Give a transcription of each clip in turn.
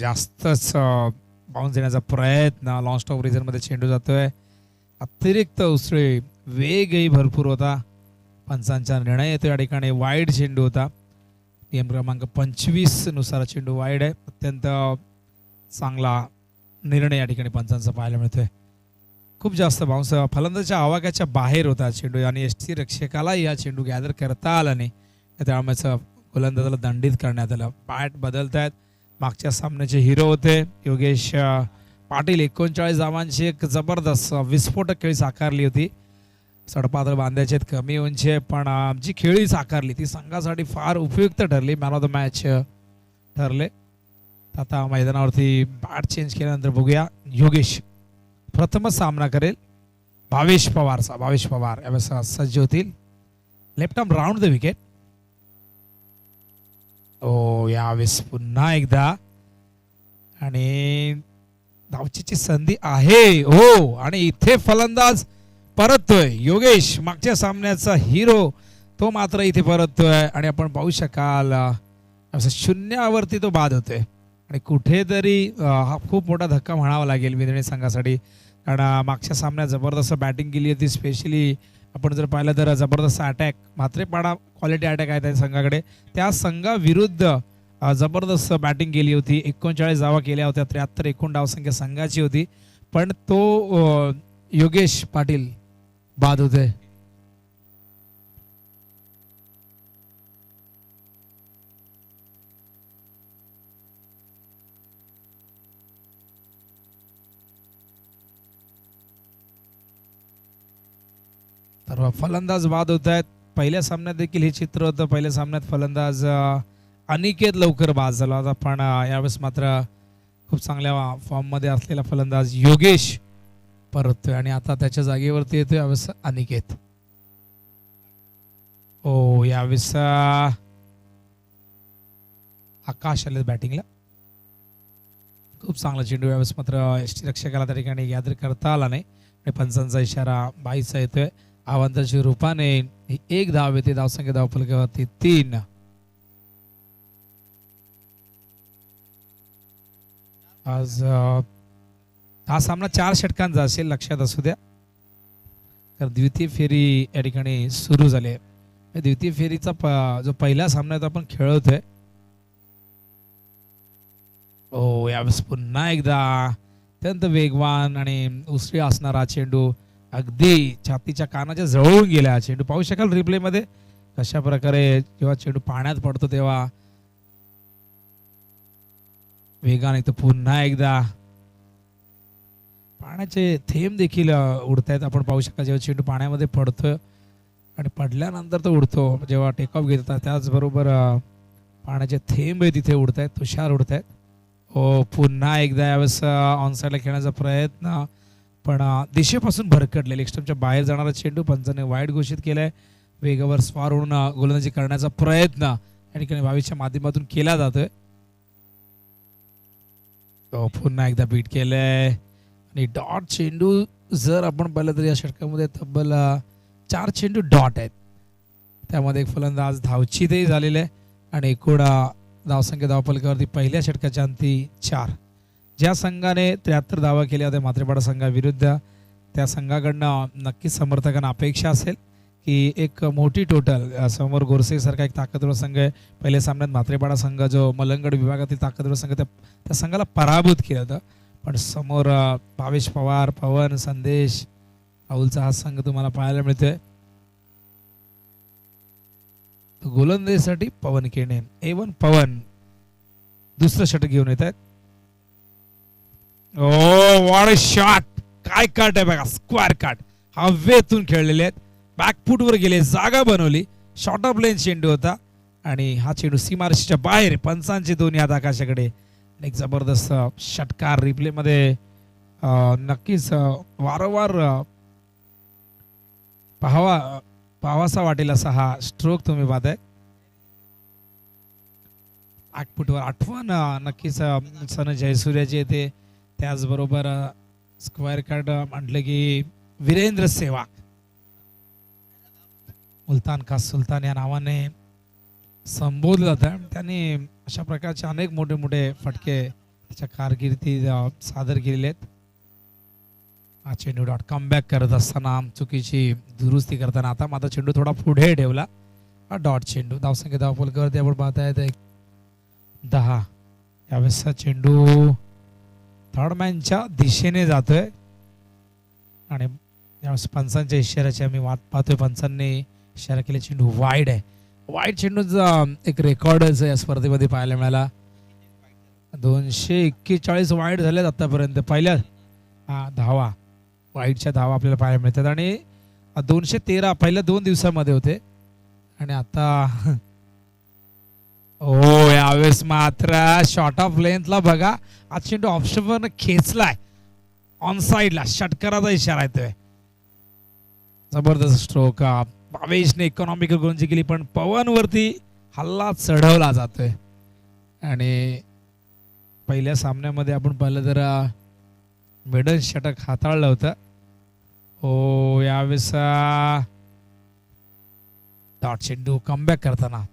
जास्तच बाउन्स देण्याचा प्रयत्न. लॉंग स्टॉप रिझनमध्ये चेंडू जातोय. अतिरिक्त उसळी, वेगही भरपूर होता. पंचांचा निर्णय येतो या ठिकाणी. वाईड चेंडू होता. नियम क्रमांक 25 नुसार चेंडू वाईड आहे. अत्यंत चांगला निर्णय या ठिकाणी पंचांचा पाहायला मिळतोय. खूप जास्त बाउन्स फलंदाजाच्या आवाक्याच्या बाहेर होता चेंडू आणि यष्टी रक्षकाला या चेंडू गॅदर करता आला नाही. त्यामुळे गोलंदाजाला दंडित करण्यात आलं. बॅट बदलत आहेत. मागच्या सामन्याचे हिरो होते योगेश पाटील. 39 धावांची एक जबरदस्त विस्फोटक खेळी साकारली होती. सडपातळ बांधायचे कमी उंची पण जी खेळी साकारली ती संघासाठी फार उपयुक्त ठरली. मॅन ऑफ द मॅच ठरले. आता मैदानावरती बॅट चेंज केल्यानंतर बघूया योगेश प्रथमच सामना करेल भावेश पवार यावेळेस सज्ज होतील. Left arm round the wicket. यावेळेस पुन्हा एकदा आणि धावचीची संधी आहे. आणि इथे फलंदाज परततोय. योगेश मागच्या सामन्याचा हिरो तो मात्र इथे परततोय आणि आपण पाहू शकाल शून्यावरती तो बाद होतोय आणि कुठेतरी हा खूप मोठा धक्का म्हणावा लागेल विदर्भ संघासाठी. कारण मागच्या सामन्यात जबरदस्त बॅटिंग केली होती. स्पेशली आपण जर पाहिलं तर जबरदस्त अटॅक म्हात्रेपाडा क्वालिटी अटॅक आहे त्या संघाकडे. त्या संघाविरुद्ध जबरदस्त बॅटिंग केली होती. 39 धावा केल्या होत्या. 73 एकूण धावसंख्या संघाची होती. पण तो योगेश पाटील बाद होते. तर फलंदाज बाद होत आहेत. पहिल्या सामन्यात देखील हे चित्र होतं. पहिल्या सामन्यात फलंदाज अनिकेत लवकर बाद झाला होता. पण यावेळेस मात्र खूप चांगल्या फॉर्ममध्ये असलेला फलंदाज योगेश परततोय आणि आता त्याच्या जागेवरती येतोय यावेळेस अनिकेत. यावेळेस आकाश आले बॅटिंगला. खूप चांगला चेंडू यावेळेस मात्र यष्टीरक्षकाला त्या ठिकाणी गॅदर करता आला नाही आणि पंचांचा इशारा बाईचा येतोय. आव्हानाच्या रूपाने एक धाव येते. धावसंख्या धावफलकावरती 3. आज हा सामना 4 षटकांचा असेल लक्षात असू द्या. तर द्वितीय फेरी या ठिकाणी सुरू झाली आहे. द्वितीय फेरीचा जो पहिला सामना आपण खेळतोय. यावेळेस पुन्हा एकदा अत्यंत वेगवान आणि उसळी असणारा चेंडू अगदी छातीच्या कानाच्या जवळून गेला. चेंडू पाहू शकाल रिप्ले मध्ये कशा प्रकारे जेव्हा चेंडू पाण्यात पडतो तेव्हा वेगाने. तर पुन्हा एकदा पाण्याचे थेंब देखील उडत आहेत. आपण पाहू शकता जेव्हा चेंडू पाण्यामध्ये पडतोय आणि पडल्यानंतर तो उडतो जेव्हा टेक ऑफ घेतात त्याचबरोबर पाण्याचे थेंब तिथे उडत आहेत. तुषार उडत आहेत. पुन्हा एकदा यावेळेस ऑनसाईडला खेळण्याचा प्रयत्न पण दिशेपासून भरकटले. लेग स्टंपच्या बाहेर जाणारा चेंडू पंचाने वाईड घोषित केलाय. वेगावर स्वार होऊन गोलंदाजी करण्याचा प्रयत्न या ठिकाणी भावेशच्या माध्यमातून केला जातोय. पुन्हा एकदा बीट केलंय आणि डॉट चेंडू जर आपण पाहिलं तर या षटकामध्ये तब्बल 4 चेंडू डॉट आहेत. त्यामध्ये एक फलंदाज धावचीतही झालेले आहे आणि एकूण धावसंख्या धावफलकावरती पहिल्या षटकाच्या अंती 4. ज्या संघाने 73 धावा केल्या होत्या म्हात्रेपाडा संघाविरुद्ध त्या संघाकडनं नक्कीच समर्थकांना अपेक्षा असेल की एक मोठी टोटल. समोर गोरसे सारखा एक ताकदवर संघ आहे. पहिल्या सामन्यात म्हात्रेपाडा संघ जो मलंगड विभागातील ताकदवर संघ त्या संघाला पराभूत केलं होतं. पण समोर भावेश पवार, पवन, संदेश, राहुलचा हा संघ तुम्हाला पाहायला मिळतोय. गोलंदाजीसाठी पवन केणे A1 पवन दुसरं षटक घेऊन येत आहेत. What a shot. काय काट आहे बघा. स्क्वेअर काट हवेतून खेळलेले आहेत. बॅकफूटवर गेले. जागा बनवली. शॉर्ट ऑफ लेन चेंडू होता आणि हा चेंडू सीमारेषेच्या बाहेर. पंचांचे दोन्ही हात आकाशाकडे. एक जबरदस्त षटकार रिप्ले मध्ये नक्कीच वारंवार पाहावासा वाटेल असा हा स्ट्रोक तुम्ही पाहताय. बॅकफूटवर आठवण नक्कीच सन जयसूर्याची येते. त्याचबरोबर स्क्वेअर कार्ड म्हटलं की वीरेंद्र सेहवाग मुलतान का सुलतान या नावाने संबोधलं जातं. त्यांनी अशा प्रकारचे अनेक मोठे मोठे फटके त्याच्या कारकिर्दीत सादर केलेले आहेत. हा चेंडू डॉट कमबॅक करत असताना चुकीची दुरुस्ती करताना आता मात्र चेंडू थोडा पुढे ठेवला. हा डॉट चेंडू धावसंख्या धावफलकावरती आपण पाहतायत 10. यावेळेस चेंडू थर्डमॅनच्या दिशेने जातोय आणि यावेळेस पंचांच्या इशाऱ्याची आम्ही वाट पाहतोय. पंचांनी इशारा केला चेंडू वाईड आहे. वाईड चेंडूचा एक रेकॉर्डच या स्पर्धेमध्ये पाहायला मिळाला. 241 वाईड झालेत आतापर्यंत. पहिल्या धावा वाईडच्या धावा आपल्याला पाहायला मिळतात आणि 213 पहिल्या 2 दिवसामध्ये होते आणि आता हो यावेळेस मात्र शॉर्ट ऑफ लेंथला बघा हा चेंडू ऑप्शनवर खेचलाय. ऑन साइडला षटकाराचा इशारा येतोय. जबरदस्त स्ट्रोक. भावेशने इकॉनॉमिकल गोलंदाजी केली पण पवनवरती हल्ला चढवला जातोय आणि पहिल्या सामन्यामध्ये आपण पाहिलं तर मिडल षटक हाताळलं होतं. हो यावेळेस डॉट चेंडू कमबॅक करताना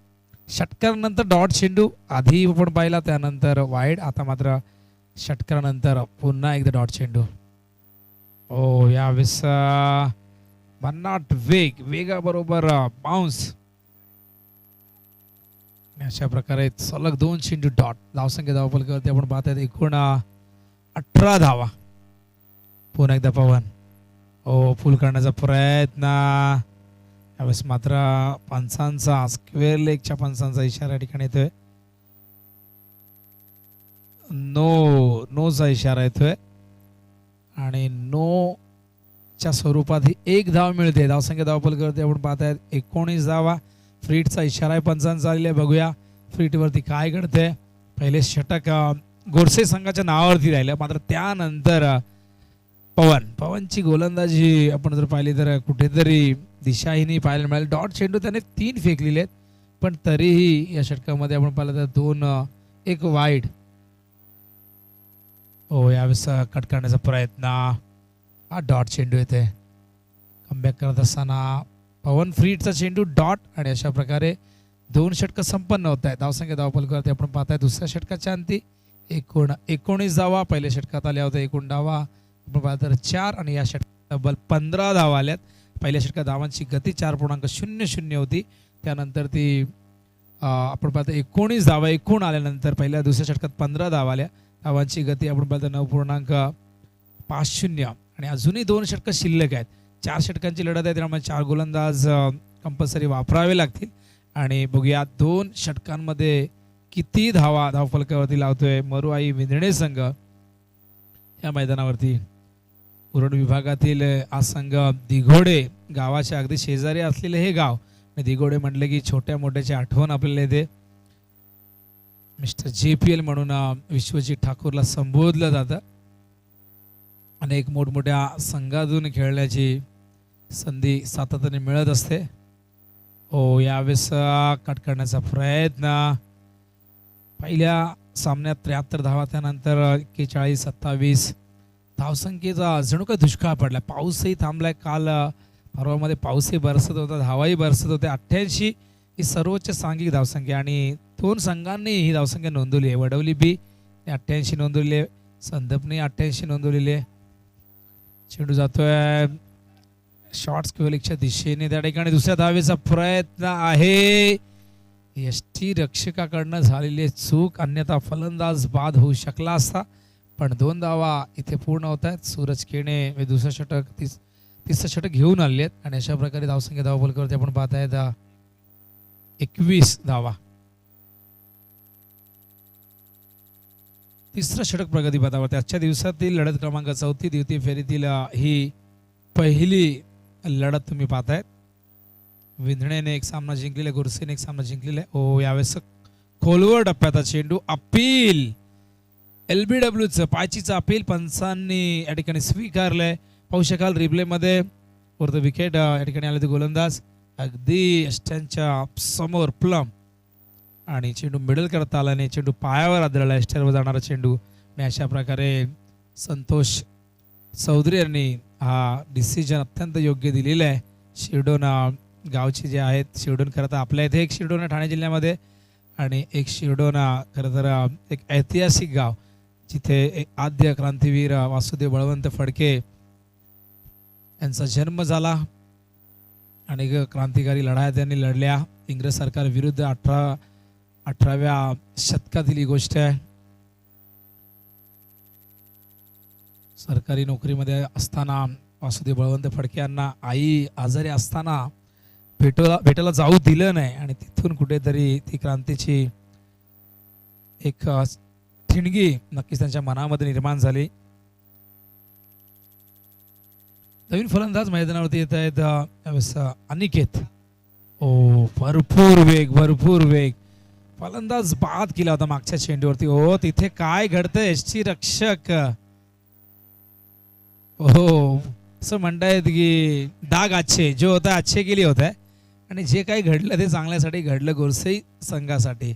षटकारानंतर डॉट चेंडू आधी आपण पाहिला त्यानंतर वाईड. आता मात्र षटकारानंतर पुन्हा एकदा डॉट चेंडू. हो यावेळेस भन्नाट वेगाबरोबर बाउन्स. अशा प्रकारे सलग 2 चेंडू डॉट. धावसंख्या धावफलकावरती आपण पाहतायत एकूण 18 धावा. पुन्हा एकदा पवन हो फुल करण्याचा प्रयत्न. यावेळेस मात्र पंचांचा स्क्वेअर लेगच्या पंचांचा इशारा ठिकाणी येतोय. नोचा इशारा येतोय आणि नो च्या स्वरूपात ही 1 धाव मिळते. धावसंख्या धावफलकावरती आपण पाहतायत 19 धावा. फ्रीटचा इशारा आहे पंचांचा आलेला आहे. बघूया फ्रीटवरती काय घडतंय. पहिले षटक गोरसे संघाच्या नावावरती राहिलं मात्र त्यानंतर पवनची गोलंदाजी आपण जर पाहिली तर कुठेतरी दिशाहीनी पाहायला मिळाली. डॉट चेंडू त्याने 3 फेकलेले आहेत पण तरीही या षटकामध्ये आपण पाहिलं तर 1 वाईड. हो यावेळेस कट करण्याचा प्रयत्न. हा डॉट चेंडू येते. कमबॅक करत असताना पवन फ्रीटचा चेंडू डॉट आणि अशा प्रकारे 2 षटकं संपन्न होत आहेत. धावसंख्या धावफलकावरती आपण पाहताय दुसऱ्या षटकाच्या अंती 19 धावा. पहिल्या षटकात आल्या होत्या एकूण धावा आपण पाहता 4 आणि या षटकात तब्बल 15 धावा आल्यात. पहिल्या षटकात धावांची गती 4.00 होती. त्यानंतर ती आपण पाहता 19 धावा एकूण आल्यानंतर पहिल्या दुसऱ्या षटकात 15 धावा आल्या. धावांची गती आपण पाहता 9.50 आणि अजूनही 2 षटकं शिल्लक आहेत. 4 षटकांची लढत आहे त्यामुळे 4 गोलंदाज कंपल्सरी वापरावे लागतील आणि बघूया 2 षटकांमध्ये किती धावा धावफलकावरती लावतोय मरुआई विंधणे संघ. या मैदानावरती उरण विभागातील हा संघ दिघोडे गावाच्या अगदी शेजारी असलेले हे गाव. दिघोडे म्हटले की छोट्या मोठ्याची आठवण आपल्याला येते. मिस्टर JPL म्हणून विश्वजीत ठाकूरला संबोधलं जातं. अनेक मोठमोठ्या संघातून खेळण्याची संधी सातत्याने मिळत असते. हो यावेळेस कट करण्याचा प्रयत्न. पहिल्या सामन्यात 73 धावा त्यानंतर 41-27 धावसंख्येचा जणू काय दुष्काळ पडला. पाऊसही थांबलाय. काल परवामध्ये पाऊसही बरसत होता धावाही बरसत होते. 88 ही सर्वोच्च सांघिक धावसंख्या आणि 2 संघांनी ही धावसंख्या नोंदवली आहे. वडवली बी 88 नोंदवली आहे. संदपने 88 नोंदवलेली आहे. चेंडू जातोय शॉर्ट स्क्वेअरच्या दिशेने. त्या ठिकाणी दुसऱ्या धावेचा प्रयत्न आहे. यष्टी रक्षकाकडनं झालेली चूक अन्यथा फलंदाज बाद होऊ शकला असता पण 2 धावा इथे पूर्ण होत आहेत. सूरज केणे दुसरं षटक तिसरं षटक घेऊन आले आहेत आणि अशा प्रकारे धावसंख्या धावफलकावरती आपण पाहतायत 21 धावा. तिसरं षटक प्रगतीपथावरती. आजच्या दिवसातील लढत क्रमांक 4 द्वितीय फेरीतील ही पहिली लढत तुम्ही पाहतायत. विंधणेने 1 सामना जिंकलेला आहे. गोरसेने 1 सामना जिंकलेला आहे. ओ यावेळेस खोलवर टप्प्याचा चेंडू. अपील LBWचं पायचीचं अपील पंचांनी या ठिकाणी स्वीकारलंय. पाहू शकाल रिप्लेमध्ये वरती विकेट या ठिकाणी आले ते गोलंदाज अगदी यष्ट्यांच्या समोर प्लम आणि चेंडू मिडल करता आला नाही. चेंडू पायावर आदळला एस्टरवर जाणारा चेंडू आणि अशा प्रकारे संतोष चौधरी यांनी हा डिसिजन अत्यंत योग्य दिलेला आहे. शिरडोन गावचे जे आहेत शिरडोण, खरं तर आपल्या इथे एक शिरडोण आहे ठाणे जिल्ह्यामध्ये आणि एक शिरडोण खरं तर एक ऐतिहासिक गाव जिथे एक आद्य क्रांतीवीर वासुदेव बळवंत फडके यांचा जन्म झाला. अनेक क्रांतिकारी लढाया त्यांनी लढल्या इंग्रज सरकार विरुद्ध. 18व्या शतकातील ही गोष्ट आहे. सरकारी नोकरीमध्ये असताना वासुदेव बळवंत फडके यांना आई आजारी असताना भेटायला जाऊ दिलं नाही आणि तिथून कुठेतरी ती क्रांतीची एक ठिणगी नक्कीच त्यांच्या मनामध्ये निर्माण झाली. नवीन फलंदाज मैदानावरती येत आहेत अनिकेत. भरपूर वेग फलंदाज बाद केला होता मागच्या चेंडूवरती. तिथे काय घडतंय यष्टी रक्षक असं म्हणतायत की डाग अच्छे जो होता अच्छे केली होत आहे आणि जे काही घडलं ते चांगल्यासाठी घडलं गोरसई संघासाठी.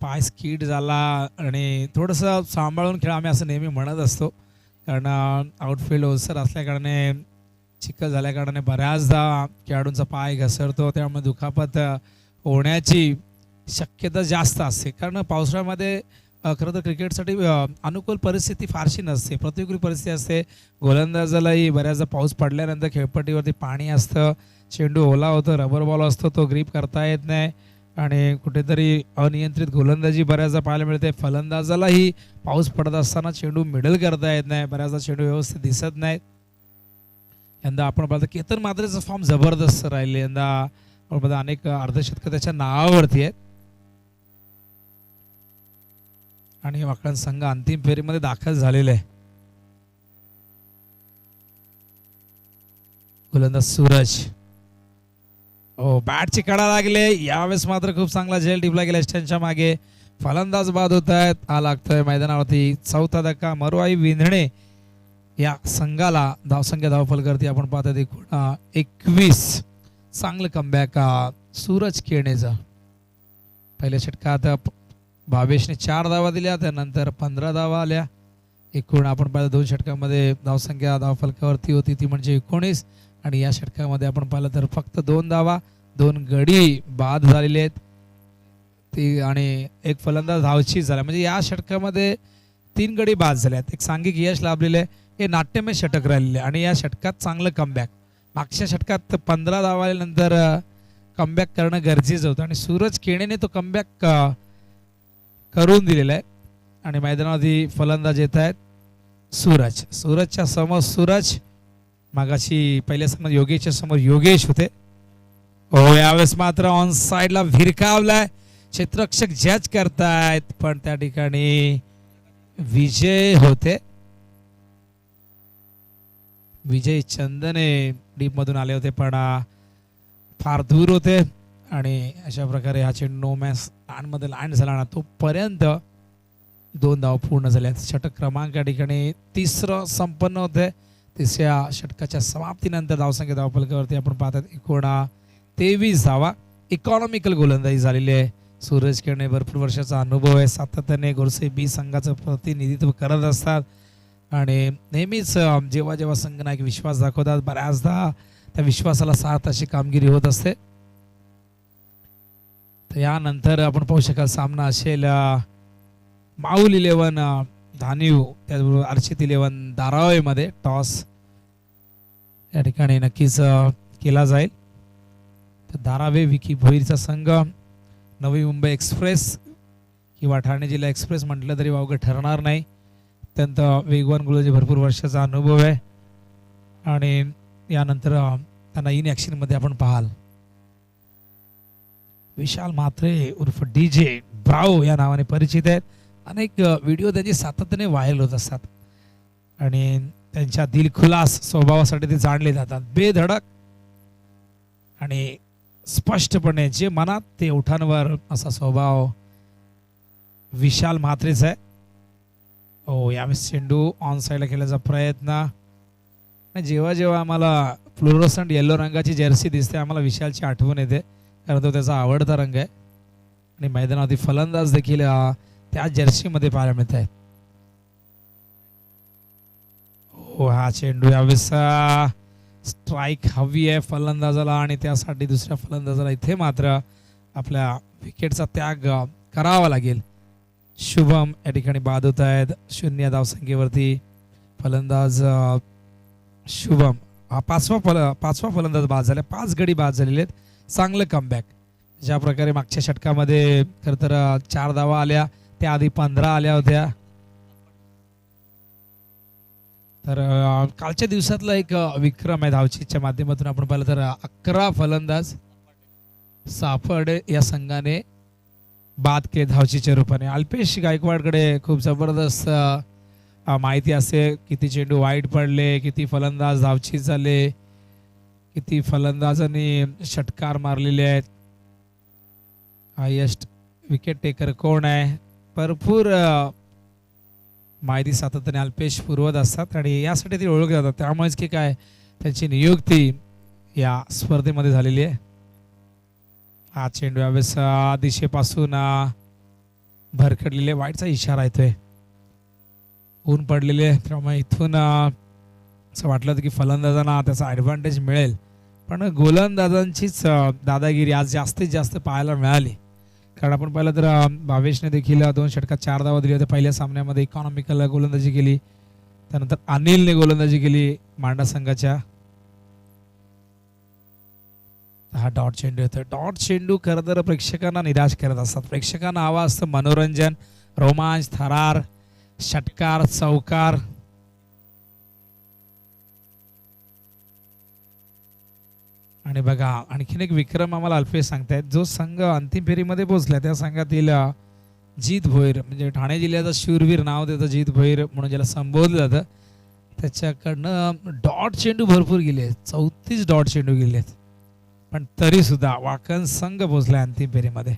पाय स्कीड झाला आणि थोडंसं सांभाळून खेळ आम्ही असं नेहमी म्हणत असतो कारण आउटफील्ड ओलसर असल्याकारणे चिखल झाल्याकारणे बऱ्याचदा खेळाडूंचा पाय घसरतो त्यामुळे दुखापत होण्याची शक्यता जास्त असते. कारण पावसाळ्यामध्ये खरं तर क्रिकेटसाठी अनुकूल परिस्थिती फारशी नसते, प्रतिकूल परिस्थिती असते. गोलंदाजालाही बऱ्याचदा पाऊस पडल्यानंतर खेळपट्टीवरती पाणी असतं, चेंडू ओला होतं, रबर बॉल असतो, तो ग्रीप करता येत नाही आणि कुठेतरी अनियंत्रित गोलंदाजी बऱ्याचदा पाहायला मिळते. फलंदाजालाही पाऊस पडत असताना चेंडू मिडल करता येत नाही, बऱ्याचदा चेंडू व्यवस्थित दिसत नाहीत. यंदा आपण पाहतो केतन मात्रेचं फॉर्म जबरदस्त राहिले. यंदा आपण पाहतो अनेक अर्धशतकं त्याच्या नावावरती आहेत आणि वाकड संघ अंतिम फेरीमध्ये दाखल झालेला आहे. गोलंदाज सूरज बॅटची कडा लागले यावेळेस मात्र खूप चांगला झेल टिपला गेला स्टँडच्या मागे. फलंदाज बाद होत आहेत. हा लागतोय मैदानावरती चौथा धक्का. मरुआई विंधणे या संघाला धावसंख्या धावफलकावरती आपण पाहतो 21. चांगलं कमबॅक सूरज केणेचं. पहिल्या षटकात भावेशने 4 धावा दिल्या, त्यानंतर 15 धावा आल्या. एकूण आपण पाहिलं 2 षटकामध्ये धावसंख्या धावफलकावरती होती ती म्हणजे 19 आणि या षटकामध्ये आपण पाहिलं तर फक्त 2 धावा, 2 गडी बाद झालेले आहेत ती आणि एक फलंदाज धावची झाला. म्हणजे या षटकामध्ये 3 गडी बाद झाले आहेत. एक सांघिक यश लाभलेले आहे. हे नाट्यमय षटक राहिलेले आणि या षटकात चांगलं कमबॅक. मागच्या षटकात 15 धावा आल्यानंतर कमबॅक करणं गरजेचं होतं आणि सूरज केणेने तो कमबॅक करून दिलेला आहे आणि मैदानावरती फलंदाज येत आहेत सूरजच्या समोर सूरज. मागाशी पहिल्या समोर योगेशच्या समोर योगेश होते. यावेळेस मात्र ऑन साइडला भिरकावलाय. क्षेत्ररक्षक जज करतायत पण त्या ठिकाणी विजय होते. विजय चंदने डीप मधून आले होते पण फार दूर होते आणि अशा प्रकारे हा चेंडू नो मॅच मध्ये लँड झाला ना तोपर्यंत 2 धावा पूर्ण झाल्या. षटक क्रमांक या ठिकाणी 3रं संपन्न होते. 3ऱ्या षटकाच्या समाप्तीनंतर धावसंख्या धावफलकावरती आपण पाहतात एकूण 23 धावा. इकॉनॉमिकल गोलंदाजी झालेली आहे. सूरज केणे भरपूर वर्षाचा अनुभव आहे. सातत्याने गोरसे बी संघाचं प्रतिनिधित्व करत असतात आणि नेहमीच जेव्हा जेव्हा संघनायक विश्वास दाखवतात बऱ्याचदा त्या विश्वासाला साथ अशी कामगिरी होत असते. तर यानंतर आपण पाहू शकाल सामना असेल माऊल 11 धानीव त्याचबरोबर अर्चित 11 धारावीमध्ये. टॉस या ठिकाणी नक्कीच केला जाईल. तर धारावे विकी भोईरचा संघ नवी मुंबई एक्सप्रेस किंवा ठाणे जिल्हा एक्सप्रेस म्हटलं तरी वावगं ठरणार नाही. अत्यंत वेगवान गोलंदाजी भरपूर वर्षाचा अनुभव आहे आणि यानंतर त्यांना इन ॲक्शनमध्ये आपण पाहाल विशाल म्हात्रे उर्फ DJ ब्रावो या नावाने परिचित आहेत. अनेक व्हिडिओ त्यांचे सातत्याने व्हायरल होत असतात आणि त्यांच्या दिलखुलास स्वभावासाठी ते जाणले जातात. बेधडक आणि स्पष्टपणे जे मनात ते ओठांवर असा स्वभाव विशाल म्हात्रेचा आहे. यावेळेस चेंडू ऑन साईडला खेळण्याचा प्रयत्न. जेव्हा जेव्हा आम्हाला फ्लोरोसंट येलो रंगाची जर्सी दिसते आम्हाला विशालची आठवण येते कारण तो त्याचा आवडता रंग आहे आणि मैदानावरती फलंदाज देखील त्या जर्सीमध्ये पाहायला मिळत आहेत. हा चेंडू यावेळेस स्ट्राईक हवी आहे फलंदाजाला आणि त्यासाठी दुसऱ्या फलंदाजाला इथे मात्र आपल्या विकेटचा त्याग करावा लागेल. शुभम या ठिकाणी बाद होत आहेत 0 धावसंख्येवरती. फलंदाज शुभम हा पाचवा फलंदाज बाद झाला. 5 गडी बाद झालेले आहेत. चांगलं कमबॅक. ज्या प्रकारे मागच्या षटकामध्ये खरं तर 4 धावा आल्या, त्याआधी 15 आल्या होत्या. तर कालच्या दिवसातला एक विक्रम आहे धावचीच्या माध्यमातून आपण पाहिलं तर 11 फलंदाज सापडे या संघाने बाद केले धावचीच्या रूपाने. अल्पेश गायकवाडकडे खूप जबरदस्त माहिती असते, किती चेंडू वाईट पडले, किती फलंदाज धावची झाले, किती फलंदाजांनी षटकार मारलेले आहेत, हायेस्ट विकेट टेकर कोण आहे, भरपूर माहिती सातत्याने अल्पेश पुरवत असतात आणि यासाठी ते ओळखले जातात. त्यामुळेच की काय त्यांची नियुक्ती या स्पर्धेमध्ये झालेली आहे. हा चेंडू यावेळेस दिशेपासून भरकडलेले वाईटचा इशारा येतोय. ऊन पडलेले त्यामुळे इथून असं वाटलं होतं की फलंदाजांना त्याचा ॲडव्हान्टेज मिळेल, पण गोलंदाजांचीच दादागिरी आज जास्तीत जास्त पाहायला मिळाली. कारण आपण पाहिलं तर भावेशने देखील 2 षटकात 4 धावा दिल्या होत्या. पहिल्या सामन्यामध्ये इकॉनॉमिकल गोलंदाजी केली, त्यानंतर अनिलने गोलंदाजी केली मांडा संघाच्या. हा डॉट चेंडू येतो. डॉट चेंडू खरं तर प्रेक्षकांना निराश करत असतात. प्रेक्षकांना हवा असतं मनोरंजन, रोमांच, थरार, षटकार, चौकार. आणि बघा आणखीन एक विक्रम आम्हाला अल्पेश सांगतायत. जो संघ अंतिम फेरीमध्ये पोहोचला त्या संघातील जीत भोईर, म्हणजे ठाणे जिल्ह्याचा शूरवीर नाव त्याचं जीत भोईर म्हणून ज्याला संबोधलं जातं, त्याच्याकडनं डॉट चेंडू भरपूर गेले. 34 डॉट चेंडू गेले आहेत, पण तरी सुद्धा वाकण संघ पोहोचला अंतिम फेरीमध्ये.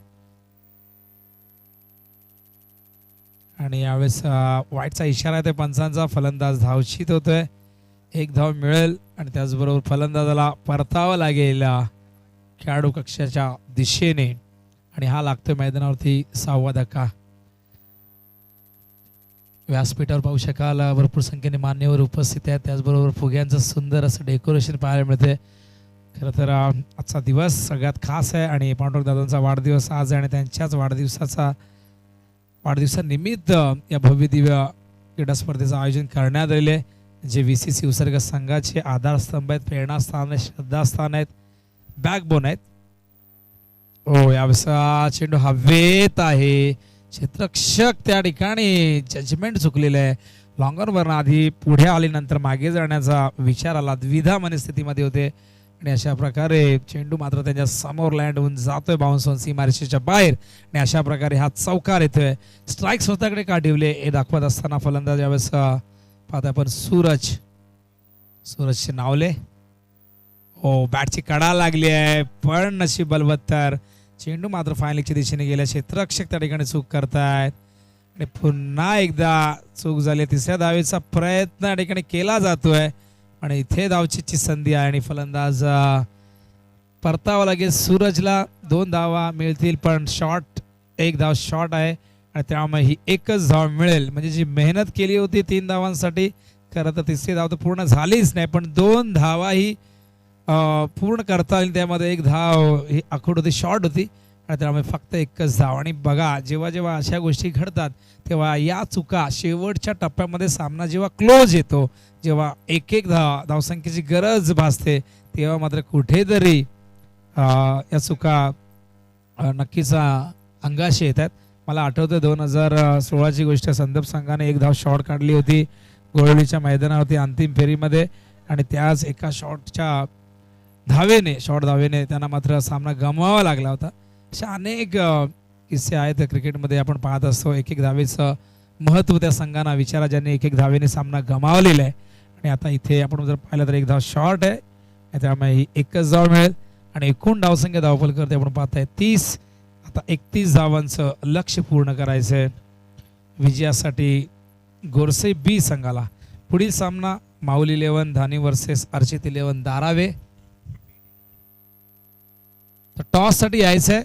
आणि यावेळेस वाईटचा इशारा आहे त्या पंचांचा. फलंदाज धावचीत होतोय, 1 धाव मिळेल आणि त्याचबरोबर फलंदाजाला परतावं लागेल खेळाडू कक्षाच्या दिशेने. आणि हा लागतोय मैदानावरती 6वा धक्का. व्यासपीठावर पाहू शकाल भरपूर संख्येने मान्यवर उपस्थित आहेत. त्याचबरोबर फुग्यांचं सुंदर असं डेकोरेशन पाहायला मिळते. खरं तर आजचा दिवस सगळ्यात खास आहे आणि पांडुरंग दादांचा वाढदिवस आज आहे आणि त्यांच्याच वाढदिवसानिमित्त या भव्य दिव्य क्रीडा स्पर्धेचं आयोजन करण्यात आलेले आहे. जे VCC उसर्ग संघाचे आधारस्तंभ आहेत, प्रेरणास्थान आहेत, श्रद्धास्थान आहेत, बॅकबोन आहेत. यावेळेस चेंडू हवेत आहे. क्षेत्ररक्षक त्या ठिकाणी जजमेंट चुकलेलं आहे. लॉंगरवरून आधी पुढे आले, नंतर मागे जाण्याचा विचार आला. द्विधा मनस्थितीमध्ये होते आणि अशा प्रकारे चेंडू मात्र त्यांच्या समोर लँड होऊन जातोय बाउन्स होऊन सीमारेषेच्या बाहेर. आणि अशा प्रकारे हा चौकार येतोय. स्ट्राईक स्वतःकडे का ठेवले हे दाखवत असताना फलंदाज यावेळेस पाहता आपण सूरजचे नावले. बॅटची कडा लागली आहे, पण नशीब बलवत्तर. चेंडू मात्र फायनलच्या दिशेने गेल्या. क्षेत्ररक्षक त्या ठिकाणी चूक करतायत आणि पुन्हा एकदा चूक झाली. 3ऱ्या धावेचा प्रयत्न या ठिकाणी केला जातोय आणि इथे धावचीची संधी आहे आणि फलंदाज परतावा लागेल. सूरजला 2 धावा मिळतील, पण शॉट 1 धाव शॉट आहे आणि त्यामुळे ही 1च धाव मिळेल. म्हणजे जी मेहनत केली होती 3 धावांसाठी, खरं तर 3री धाव तर पूर्ण झालीच नाही, पण 2 धावा ही पूर्ण करता येईल. त्यामध्ये 1 धाव ही आखूड होती, शॉर्ट होती आणि त्यामुळे फक्त 1च धाव. आणि बघा जेव्हा जेव्हा अशा गोष्टी घडतात तेव्हा या चुका शेवटच्या टप्प्यामध्ये सामना जेव्हा क्लोज येतो, जेव्हा 1-1 धावसंख्येची गरज भासते, तेव्हा मात्र कुठेतरी या चुका नक्कीच अंगाशी येतात. मला आठवतं 2016ची गोष्ट. संदीप संघाने 1 धाव शॉर्ट काढली होती गोळवलीच्या मैदानावरती अंतिम फेरीमध्ये आणि त्याच एका शॉर्ट धावेने त्यांना मात्र सामना गमवावा लागला होता. अशा अनेक किस्से आहेत क्रिकेटमध्ये. आपण पाहत असतो 1-1 धावेचं महत्त्व त्या संघांना विचारा ज्यांनी 1-1 धावेने सामना गमावलेला आहे. आणि आता इथे आपण जर पाहिलं तर 1 धाव शॉर्ट आहे, त्यामुळे ही 1च धाव मिळेल आणि एकूण धावसंख्या धावफल करते आपण पाहताय 30. आता 31 धावांचं लक्ष्य पूर्ण करायचं आहे विजयासाठी गोरसे बी संघाला. पुढील सामना माऊल 11 धानी वर्सेस अर्चित 11 दारावे. तर टॉस साठी यायचं आहे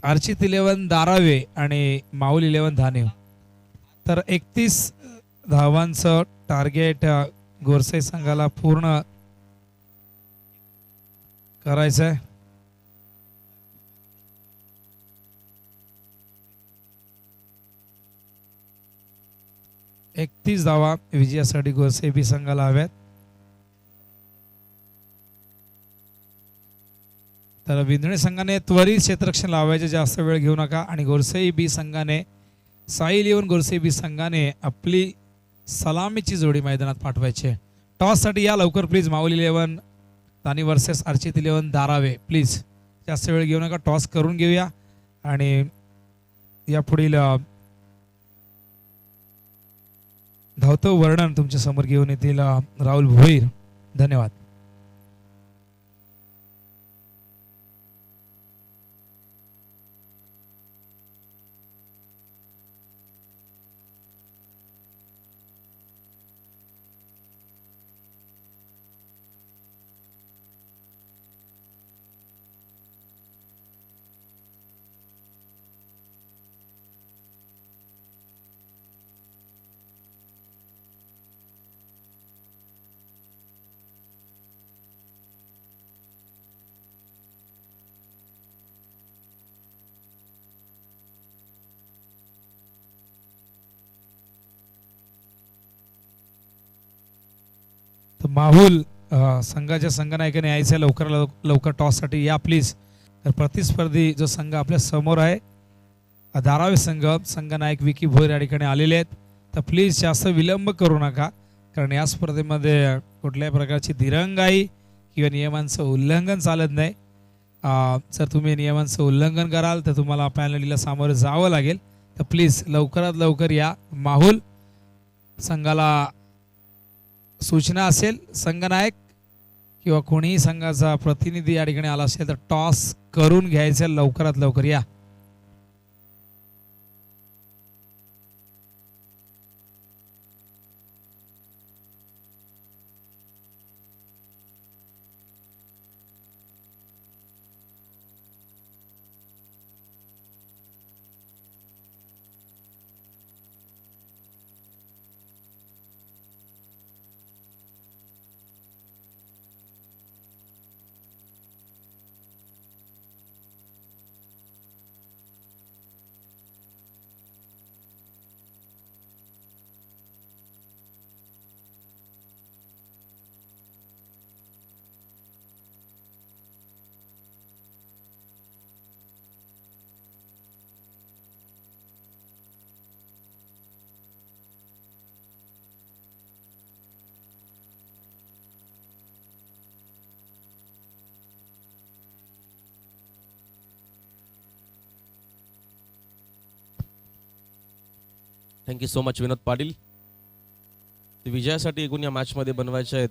अर्चित 11 दारावे आणि माऊल 11 धाने. तर 31 धावांचं टार्गेट गोरसाई संघाला पूर्ण करायचं आहे. एकतीस धावा विजयासाठी गोरसाई बी संघाला हव्यात. तर विंधणे संघाने त्वरित क्षेत्ररक्षण लावायचे, जास्त वेळ घेऊ नका. आणि गोरसाई बी संघाने साई इलेव्हन गोरसाई बी संघाने आपली सलामीची जोडी मैदानात पाठवायची आहे. टॉससाठी या लवकर प्लीज. माऊली इलेव्हन तानी वर्सेस अर्चित इलेव्हन धारावे. प्लीज जास्त वेळ घेऊ नका, टॉस करून घेऊया. आणि या पुढील धावतं वर्णन तुमच्या समोर घेऊन येतील राहुल भोईर. धन्यवाद. माहुल संघाच्या संघनायकाने यायचं लवकर लवकर टॉससाठी या प्लीज. तर प्रतिस्पर्धी जो संघ आपल्या समोर आहे धारावे संघ, संघनायक विकी भोईर या ठिकाणी आलेले आहेत. तर प्लीज जास्त विलंब करू नका, कारण या स्पर्धेमध्ये कुठल्याही प्रकारची दिरंगाई किंवा नियमांचं उल्लंघन चालत नाही. जर तुम्ही नियमांचं उल्लंघन कराल तर तुम्हाला पॅनल्टीला सामोरे जावं लागेल. तर प्लीज लवकरात लवकर या. माहुल संघाला सूचना असेल, संघनायक किंवा कोणीही संघाचा प्रतिनिधी या ठिकाणी आला असेल तर टॉस करून घ्यायचं, लवकरात लवकर या. Thank you so much Vinod Patil. विजयासाठी एकूण या मॅच मध्ये बनवायचे आहेत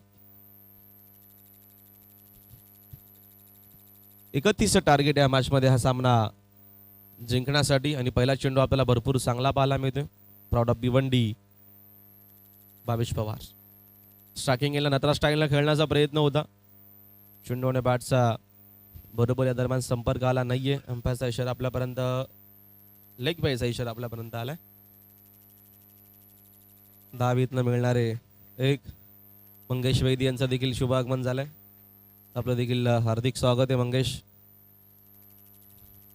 31 टार्गेट या मॅच मध्ये हा सामना जिंकण्यासाठी. आणि पहिला चेंडू आपल्याला भरपूर चांगला पाहायला मिळतो. Proud of Bhiwandi Bhavesh Pawar. Striking केला, नत्रा स्टाईलला खेळण्याचा प्रयत्न होता. चेंडू आणि बॅटचा बरोबर या दरम्यान संपर्क आला नाहीये. अंपायरचा इशारा आपल्यापर्यंत, लेग बायचा इशारा आपल्यापर्यंत आलाय. दहावीतनं मिळणारे एक मंगेश वैद्य यांचा देखील शुभ आगमन झालंय. आपलं देखील हार्दिक स्वागत आहे मंगेश.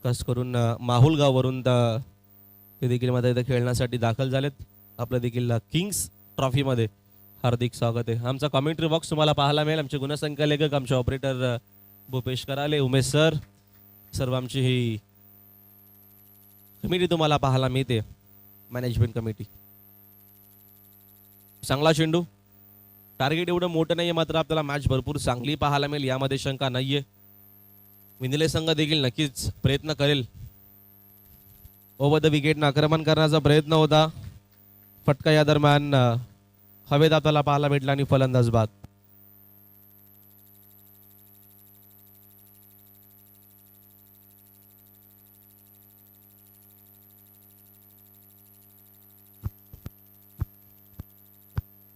खास करून माहुल गाववरून ते देखील मध्ये इथं खेळण्यासाठी दाखल झालेत. आपलं देखील किंग्स ट्रॉफीमध्ये हार्दिक स्वागत आहे. आमचा कॉमेंट्री बॉक्स तुम्हाला पाहायला मिळेल. आमचे गुणसंख्यालेखक, आमचे ऑपरेटर भूपेश कराले, उमेश सर, सर्व आमची ही कमिटी तुम्हाला पाहायला मिळते, मॅनेजमेंट कमिटी. चांगला चेंडू, टार्गेट एवढं मोठं नाहीये, मात्र आपल्याला मॅच भरपूर चांगली पाहायला मिळेल यामध्ये शंका नाहीये. विंधले संघ देखील नक्कीच प्रयत्न करेल. ओव्हर द विकेटनं आक्रमण करण्याचा प्रयत्न होता. फटका या दरम्यान हवेत आपल्याला पाहायला भेटला आणि फलंदाज बाद.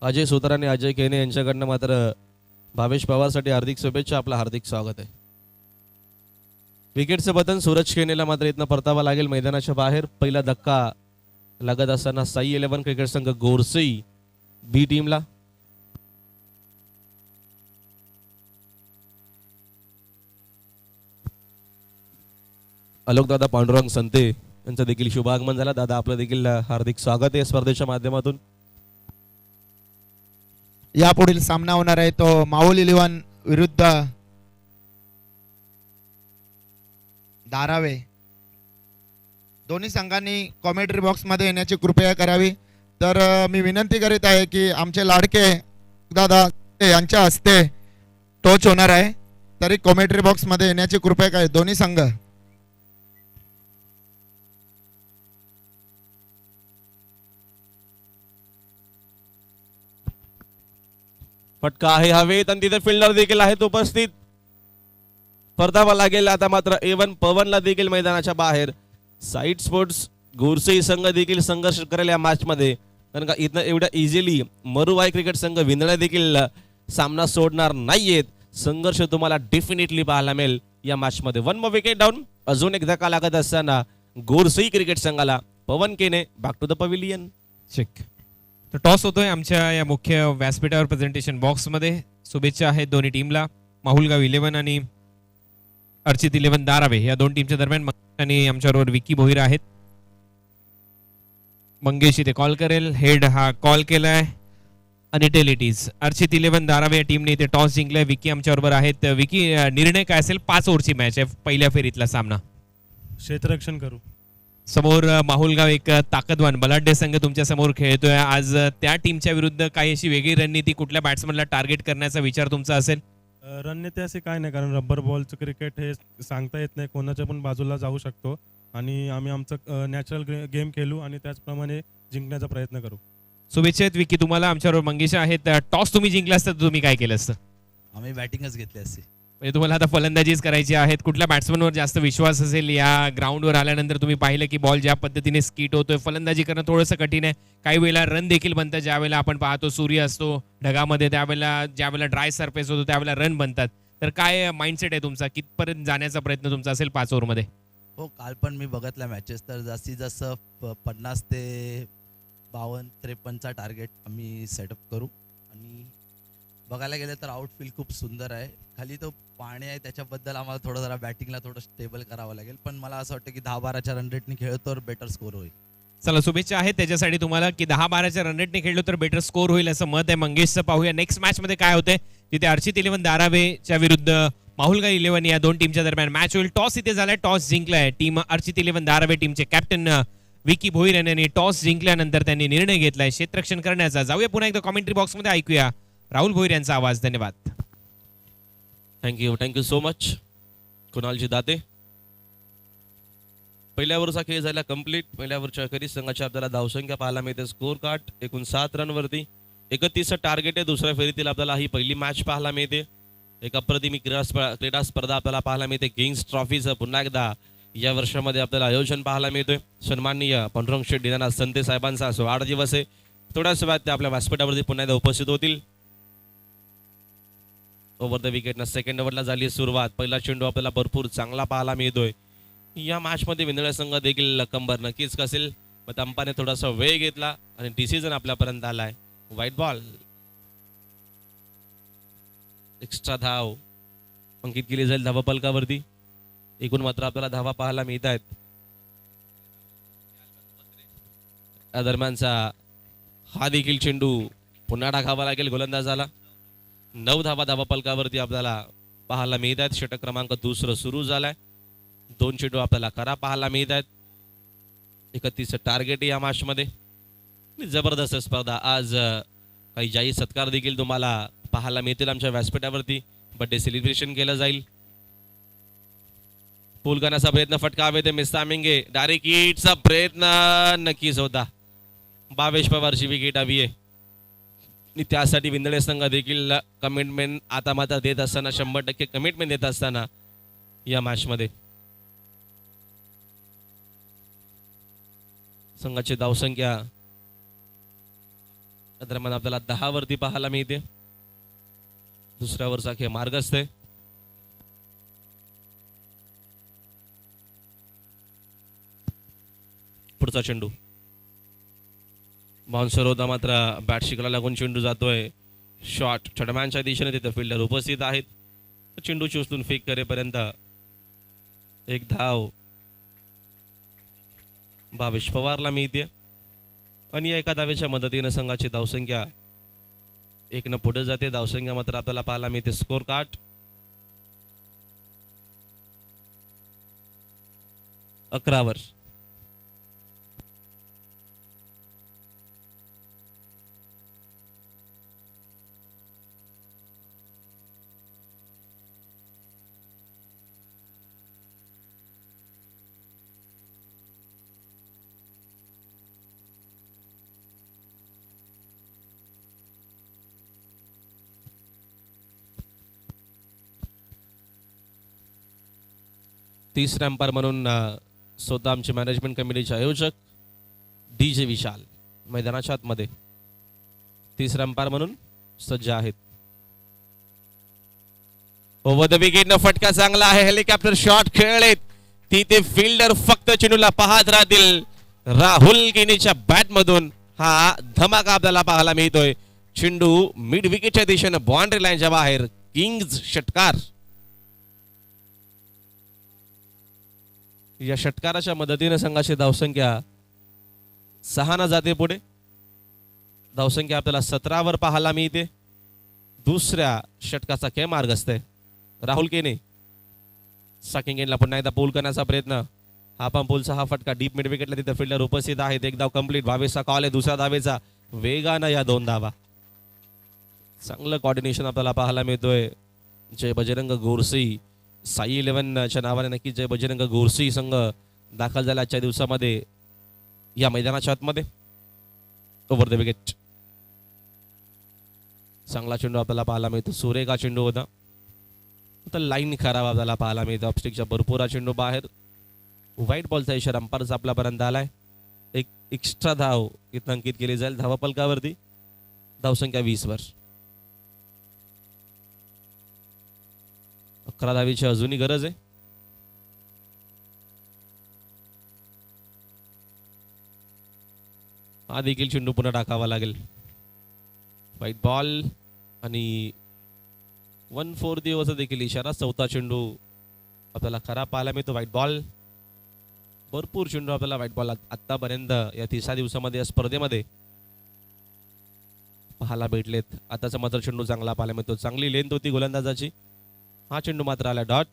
अजय सुतार आणि अजय केने यांच्याकडनं मात्र भावेश पवारसाठी हार्दिक शुभेच्छा. आपलं हार्दिक स्वागत आहे. विकेटचं बटन सूरज केनेला मात्र इथनं परतावा लागेल मैदानाच्या बाहेर. पहिला धक्का लागत असताना साई 11 क्रिकेट संघ गोरसई बी टीमला. अलोक दादा पांडुरंग संते यांचं देखील शुभागमन झालं. दादा आपलं देखील हार्दिक स्वागत आहे स्पर्धेच्या माध्यमातून. यापुढील सामना होणार आहे तो माहुल इलेव्हन विरुद्ध धारावे. दोन्ही संघांनी कॉमेंट्री बॉक्स मध्ये येण्याची कृपया करावी. तर मी विनंती करीत आहे की आमचे लाडके दादा यांच्या हस्ते टॉस होणार आहे. तरी कॉमेंट्री बॉक्स मध्ये येण्याची कृपया करावी दोन्ही संघ. फटका आहे हवेत आणि तिथे फिल्डर देखील आहेत उपस्थित. परतावा लागेल आता मात्र A1 पवनला देखील मैदानाच्या बाहेर. साईड स्पोर्ट्स गोरसे संघ देखील संघर्ष करेल या मॅच मध्ये, कारण का इथं एवढ्या इझिली मरुवाई क्रिकेट संघ विंदळे देखील सामना सोडणार नाहीयेत. संघर्ष तुम्हाला डेफिनेटली पाहायला मिळेल या मॅच मध्ये. 1 more विकेट डाऊन. अजून एक धक्का लागत असताना गोरसई क्रिकेट संघाला पवन केने back to the pavilion. Check. तर टॉस होतोय आमच्या या मुख्य व्यासपीठावर प्रेझेंटेशन बॉक्समध्ये. शुभेच्छा आहेत दोन्ही टीमला. माहुलगाव 11 आणि अर्चित 11 दारावे या दोन टीमच्या दरम्यान आणि आमच्याबरोबर विकी भोईर आहेत. मंगेश इथे कॉल करेल. हेड हा कॉल केलाय आणि टेलिटीज. अर्चित 11 दारावे या टीमने इथे टॉस जिंकलाय. विकी आमच्याबरोबर आहेत. विकी, निर्णय काय असेल? 5 ओव्हरची मॅच आहे, पहिल्या फेरीतला सामना. क्षेत्ररक्षण करू. समोर माहुलगाव एक ताकदवान बलाढ्य संघ तुमच्या समोर खेळतोय आज. त्या टीमच्या विरुद्ध काही अशी वेगळी रणनीती, कुठल्या बॅट्समनला टार्गेट करण्याचा विचार तुमचा असेल? रणनीती असे काय नाही, कारण रबर बॉलचं क्रिकेट हे सांगता येत नाही, कोणाच्या पण बाजूला जाऊ शकतो. आणि आम्ही आमचं नॅचरल गेम खेळू आणि त्याचप्रमाणे जिंकण्याचा प्रयत्न करू. शुभेच्छा आहेत विकी तुम्हाला. आमच्याबरोबर मंगेश आहेत. टॉस तुम्ही जिंकला असता तर तुम्ही काय केलं असतं? आम्ही बॅटिंगच घेतली असती. म्हणजे तुम्हाला आता फलंदाजीच करायची आहेत. कुठल्या बॅट्समनवर जास्त विश्वास असेल? या ग्राउंडवर आल्यानंतर तुम्ही पाहिलं की बॉल ज्या पद्धतीने स्किट होतोय, फलंदाजी करणं थोडंसं कठीण आहे. काही वेळेला रन देखील बनतात. ज्यावेळेला आपण पाहतो सूर्य असतो ढगामध्ये, त्यावेळेला ज्यावेळेला ड्राय सरफेस होतो त्यावेळेला रन बनतात. तर काय माइंडसेट आहे तुमचा? कितपर्यंत जाण्याचा प्रयत्न तुमचा असेल 5 ओव्हरमध्ये? हो, काल पण मी बघितल्या मॅचेस, तर जास्तीत जास्त 50 ते 52-53चा टार्गेट आम्ही सेटअप करू. आणि बघायला गेलं तर आउटफील्ड खूप सुंदर आहे. खाली तो पाणी आहे, त्याच्याबद्दल आम्हाला थोडं जरा बॅटिंगला थोडं स्टेबल करावं लागेल. पण मला असं वाटतं की 10-12च्या रन रेटने खेळलो तर बेटर स्कोर होईल. चला, शुभेच्छा आहेत त्याच्यासाठी तुम्हाला की 10-12च्या रन रेटने खेळलो तर बेटर स्कोर होईल असं मत आहे मंगेशचं. पाहूया नेक्स्ट मॅच मध्ये काय होते. तिथे अर्चित 11 दारावेच्या विरुद्ध माहुलगाव 11 या दोन टीमच्या दरम्यान मॅच होईल. टॉस इथे झालाय, टॉस जिंकलाय टीम अर्चित 11 दारावे. टीमचे कॅप्टन विकी भोईर यांनी टॉस जिंकल्यानंतर त्यांनी निर्णय घेतलाय क्षेत्ररक्षण करण्याचा. जाऊया पुन्हा एकदा कॉमेंट्री बॉक्स मध्ये, ऐकूया राहुल भोईर यांचा आवाज. धन्यवाद. थँक्यू सो मच कुणालजी दाते. पहिल्या ओव्हरचा खेळ झाला कंप्लीट. पहिल्या ओव्हरच्या अखेरीस संघाची आपल्याला धावसंख्या पाहायला मिळते. स्कोर कार्ड एकूण 7 रनवरती 31 टार्गेट आहे. दुसऱ्या फेरीतील आपल्याला ही पहिली मॅच पाहायला मिळते. एक अप्रतिम क्रीडा स्पर्धा आपल्याला पाहायला मिळते. किंग्स ट्रॉफीचं पुन्हा एकदा या वर्षामध्ये आपल्याला आयोजन पाहायला मिळतोय. सन्माननीय पांडुरंग शेठ दीनानाथ संते साहेबांचा 8 दिवस आहे. थोड्याच वेळात ते आपल्या व्यासपीठावरती पुन्हा एकदा उपस्थित होतील. ओव्हर द विकेटनं सेकंड ओव्हरला झाली सुरुवात. पहिला चेंडू आपल्याला भरपूर चांगला पाहायला मिळतोय. या मॅचमध्ये विंदळे संघ देखील कंबर नक्कीच कसेल. मग अंपाने थोडासा वेळ घेतला आणि डिसिजन आपल्यापर्यंत आलाय. White ball. एक्स्ट्रा धाव अंकित केली जाईल धावा फलकावरती. एकूण मात्र आपल्याला धावा पाहायला मिळत आहेत. या दरम्यानचा हा देखील चेंडू पुन्हा टाकावा लागेल गोलंदाजाला. 9 धावा धावा फलकावरती आपल्याला पाहायला मिळत आहेत. षटक क्रमांक 2 सुरू झालाय. 2 चेंडू आपल्याला करा पाहायला मिळत आहेत. 31 टार्गेट या मॅच मध्ये. जबरदस्त स्पर्धा. आज काही जाहीर सत्कार देखील तुम्हाला पाहायला मिळतील आमच्या व्यासपीठावरती. बर्थडे सेलिब्रेशन केलं जाईल. पूल करण्याचा प्रयत्न, फटका हवे ते मिस टायमिंग. डायरेक्ट हिटचा प्रयत्न नक्कीच होता. भावेश पवारची विकेट हवी आहे आणि त्यासाठी विंदळे संघ देखील कमिटमेंट आता मात्र देत असताना 100% कमिटमेंट देत असताना या मॅच मध्ये संघाची धावसंख्या दरम्यान आपल्याला 10 वरती पाहायला मिळते. दुसऱ्या ओव्हरचा खेळ मार्गस्थ आहे. पुढचा चेंडू बाउन्सर होता, मात्र बॅट शिकला लागून चेंडू जातोय शॉट छडमॅनच्या दिशेने. तिथे फिल्डर उपस्थित आहेत. चेंडूची उचलून फेक करेपर्यंत एक धाव भावेश पवारला मिळते आणि या एका धावेच्या मदतीनं संघाची धावसंख्या 1 पुढे जाते. धावसंख्या मात्र आपल्याला पाहायला मिळते स्कोर कार्ड 11 वर. तिसरा अंपायर म्हणून स्वतः आमचे मॅनेजमेंट कमिटीचे आयोजक DJ विशाल मैदानाच्या आतमध्ये तिसरा अंपायर म्हणून सज्ज आहेत. ओव्हर द विकेट न फटका चांगला आहे. हेलिकॉप्टर शॉट खेळलेत तिथे फिल्डर फक्त चेंडूला पाहत राहतील. राहुल गिनीच्या बॅट मधून हा धमाका आपल्याला पाहायला मिळतोय. चेंडू मिड विकेटच्या दिशेनं बाउंड्री लाईनच्या बाहेर. किंग्ज षटकार. या षटकाराच्या मदतीने संघाची धावसंख्या 6 न जाते पुढे. धावसंख्या आपल्याला 17 वर पाहायला मिळते. दुसऱ्या षटकाचा काय मार्ग असते. राहुल केने स्ट्रायकिंग एंडला पुन्हा एकदा पूल करण्याचा प्रयत्न. हा पण पूलचा हा फटका डीप मिड विकेटला तिथे फिल्डर उपस्थित आहेत. एक धाव कंप्लीट. 22चा कॉल आहे दुसऱ्या धावेचा. वेगानं या 2 धावा. चांगलं कॉर्डिनेशन आपल्याला पाहायला मिळतोय. जय बजरंग गोरसी साई 11च्या नावाने नक्की जय बजरंग गोरसी संघ दाखल झाला आजच्या दिवसामध्ये या मैदानाच्या आतमध्ये. Over the wicket. चांगला चेंडू आपल्याला पाहायला मिळतो. सुरेखा चेंडू होता. तर लाईन खराब आपल्याला पाहायला मिळतो. ऑफस्टिकच्या भरपूर चेंडू बाहेर. व्हाईट बॉलचा इशारा अंपायरचा आपल्यापर्यंत आलाय. एक एक्स्ट्रा धाव इथं अंकित केली जाईल धावफलकावरती. धावसंख्या 20 वर. 11 धावीची अजूनही गरज आहे. हा देखील चेंडू पुन्हा टाकावा लागेल. व्हाईट बॉल आणि 1-4 दिवस देखील इशारा. 4था चेंडू आपल्याला खरा पाहायला मिळतो. White ball. भरपूर चेंडू आपल्याला व्हाईट बॉल आतापर्यंत या 30 दिवसामध्ये या स्पर्धेमध्ये पाहायला भेटलेत. आताचा मात्र चेंडू चांगला पाहायला मिळतो. चांगली लेंथ होती गोलंदाजाची. हा चेंडू मात्र आला डॉट.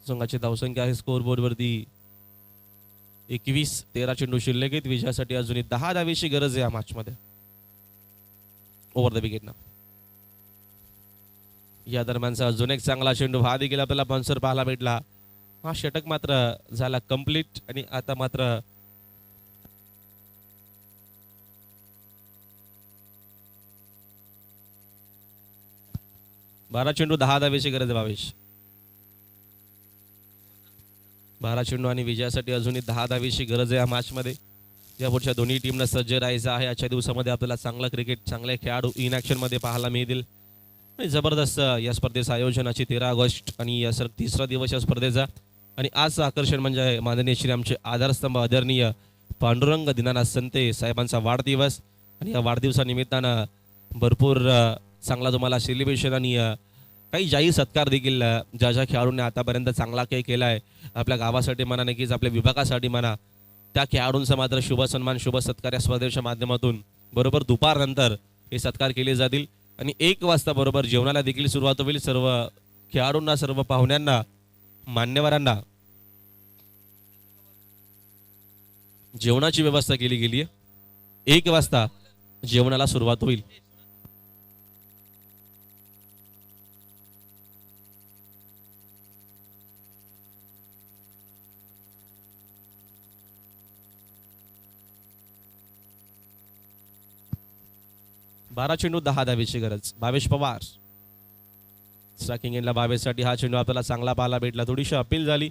संघाची धावसंख्या आहे स्कोर बोर्ड वरती 21. 13 चेंडू शिल्लक आहेत. विजयासाठी अजूनही 10 धावेची गरज आहे या मॅच मध्ये. ओव्हर द विकेट ना. या दरम्यानचा अजून एक चांगला चेंडू हा देखील आपल्याला बाउन्सर पाहायला भेटला. हा षटक मात्र झाला कंप्लीट आणि आता मात्र बारा चेंडू 10 धावेची गरज आहे भावेश. 12 चेंडू आणि विजयासाठी अजूनही 10 धावेची गरज आहे या मॅच मध्ये. या पुढच्या दोन्ही टीमला सज्ज राहायचं आहे. आजच्या दिवसामध्ये आपल्याला चांगलं क्रिकेट चांगले खेळाडू इन ॲक्शन मध्ये पाहायला मिळतील. आणि जबरदस्त या स्पर्धेचं आयोजनाची 13 ऑगस्ट आणि या तिसरा दिवस या स्पर्धेचा. आणि आजचं आकर्षण म्हणजे माननीय श्री आमचे आधारस्तंभ आदरणीय पांडुरंग दीनानाथ संते साहेबांचा वाढदिवस. आणि या वाढदिवसानिमित्तानं भरपूर चांगला तुम्हाला सेलिब्रेशन आणि काही जाहीर सत्कार देखील ज्या ज्या खेळाडूंनी आतापर्यंत चांगला खेळ केला आहे आपल्या गावासाठी म्हणा नक्कीच आपल्या विभागासाठी म्हणा त्या खेळाडूंचा मात्र शुभ सन्मान शुभ सत्कार या स्पर्धेच्या माध्यमातून बरोबर दुपारनंतर हे सत्कार केले जातील. आणि 1 वाजता बरोबर जेवणाला देखील सुरुवात होईल. सर्व खेळाडूंना सर्व पाहुण्यांना मान्यवरांना जेवणाची व्यवस्था केली गेली आहे. 1 वाजता जेवणाला सुरुवात होईल. बारा चेंडू 10 धावेची गरज. भावेश पवार स्ट्रायकिंग एंडला भावेशसाठी हा चेंडू आपल्याला चांगला पाहायला भेटला. थोडीशी अपील झाली.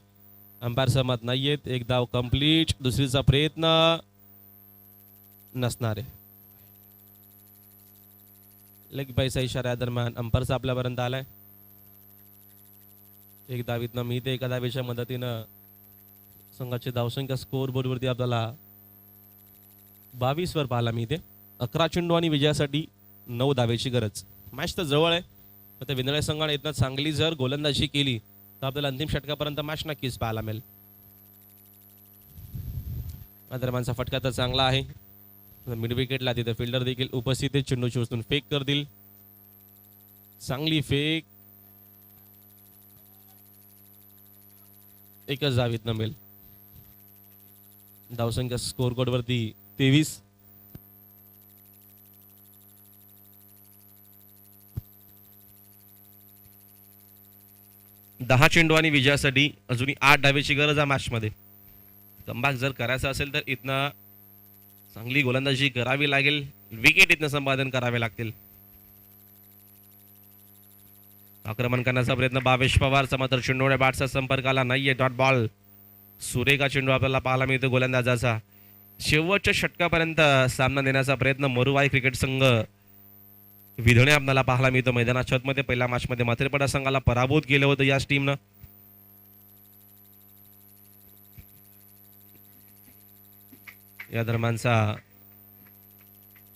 अंपायर सहमत नाहीयेत. 1 धाव कंप्लीट. दुसरीचा प्रयत्न नसणार आहे. लेग बायचा इशारा या दरम्यान अंपायरचा आपल्यापर्यंत आलाय. 1 धावीतनं मी ते 1 धावेच्या मदतीनं संघाची धावसंख्या स्कोर बोर्डवरती आपल्याला 22 वर पाहायला मिळते. 11 चेंडू आणि विजयासाठी 9 धावेची गरज. मॅच तर जवळ आहे. आता विंदळे संघाने इथनं चांगली जर गोलंदाजी केली तर आपल्याला अंतिम षटकापर्यंत मॅच नक्कीच पाहायला मिळेल. दरम्यानचा फटका तर चांगला आहे. मिड विकेटला तिथे फिल्डर देखील उपस्थित आहे. चेंडूची उचलून फेक करतील. चांगली फेक, एकच धावीत मिळेल. धावसंख्या स्कोर बोर्ड वरती 23. दहा चेंडू आणि विजयासाठी अजूनही 8 धावेची गरज आहे मॅच मध्ये. कमबॅक जर करायचं असेल तर इथनं चांगली गोलंदाजी करावी लागेल. विकेट इथनं संपादन करावे लागतील. आक्रमण करण्याचा प्रयत्न भावेश पवारचा, मात्र चेंडूने बॅटचा संपर्क आला नाहीये. Dot ball. सुरेखा चेंडू आपल्याला पाहायला मिळतो गोलंदाजाचा. शेवटच्या षटकापर्यंत सामना देण्याचा प्रयत्न मरुवाई क्रिकेट संघ विधणे आपल्याला पाहायला मिळतो मैदानात. छतमध्ये पहिल्या मॅचमध्ये मात्रेपडा संघाला पराभूत केलं होतं याच टीमनं. या दरम्यानचा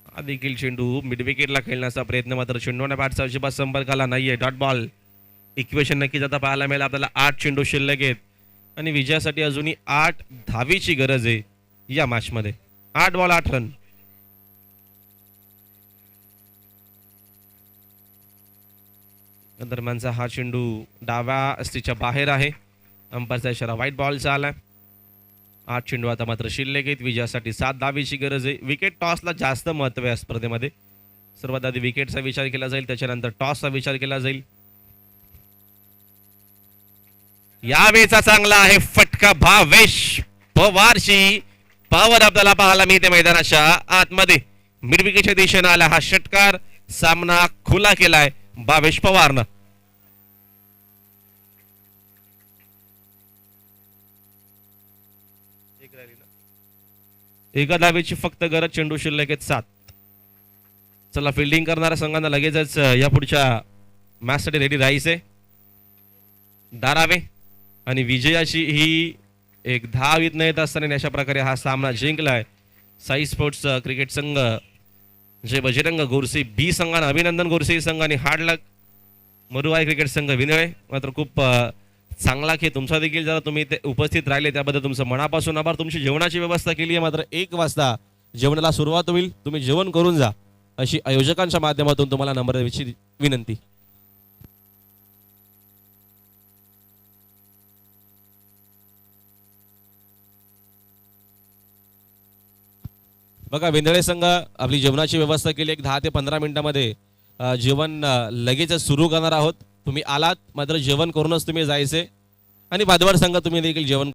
हा देखील चेंडू मिड विकेटला खेळण्याचा प्रयत्न, मात्र चेंडूने बॅटचा अजिबात संपर्काला नाहीये. Dot ball. इक्वेशन नक्कीच आता पाहायला मिळेल आपल्याला. 8 चेंडू शिल्लक आहेत आणि विजयासाठी अजूनही 8 धावीची गरज आहे या मॅच मध्ये. 8 बॉल 8 रन. दरम्यानचा हा चेंडू डाव्या अस्तीच्या बाहेर आहे. अंपायरचा इशारा व्हाईट बॉलचा आलाय. 8 चेंडू आता मात्र शिल्लक आहेत. विजयासाठी 7 धावेची गरज आहे. विकेट टॉसला जास्त महत्व आहे स्पर्धेमध्ये. सर्वात आधी विकेटचा विचार केला जाईल, त्याच्यानंतर टॉसचा विचार केला जाईल. यावेळेचा चांगला आहे फटका भावेश पवारशी. पॉवर आपल्याला पाहायला मिळते मैदानाच्या आतमध्ये. मिड विकेटच्या दिशेने आला हा षटकार. सामना खुला केलाय भावेश पवारनं. एका धावेची फक्त गरज. चेंडू शिल्लक आहेत 7. चला, फिल्डिंग करणाऱ्या संघांना लगेचच या पुढच्या मॅचसाठी रेडी राहायचंय. दारावे आणि विजयाची ही एक धाव इथनं येत असताना अशा प्रकारे हा सामना जिंकलाय साई स्पोर्ट्स क्रिकेट संघ. जे बजरंग गोरसे बी संघानं अभिनंदन गोरसे संघाने हार्ड लक. मरुवाई क्रिकेट संघ विनय. मात्र खूप चांगला खेळ तुमचा देखील. जरा तुम्ही ते उपस्थित राहिले त्याबद्दल तुमचं मनापासून आभार. तुमची जेवणाची व्यवस्था केली आहे, मात्र 1 वाजता जेवणाला सुरुवात होईल. तुम्ही जेवण करून जा अशी आयोजकांच्या माध्यमातून तुम्हाला नम्र विनंती. बघा, वेंधळे संघ आपली जेवणाची व्यवस्था केली. एक 10 ते 15 मिनिटांमध्ये जेवण लगेचच सुरू करणार आहोत. तुम्ही आलात मात्र जेवण करूनच तुम्ही जायचे. आणि भादवाड संघ तुम्ही देखील जेवण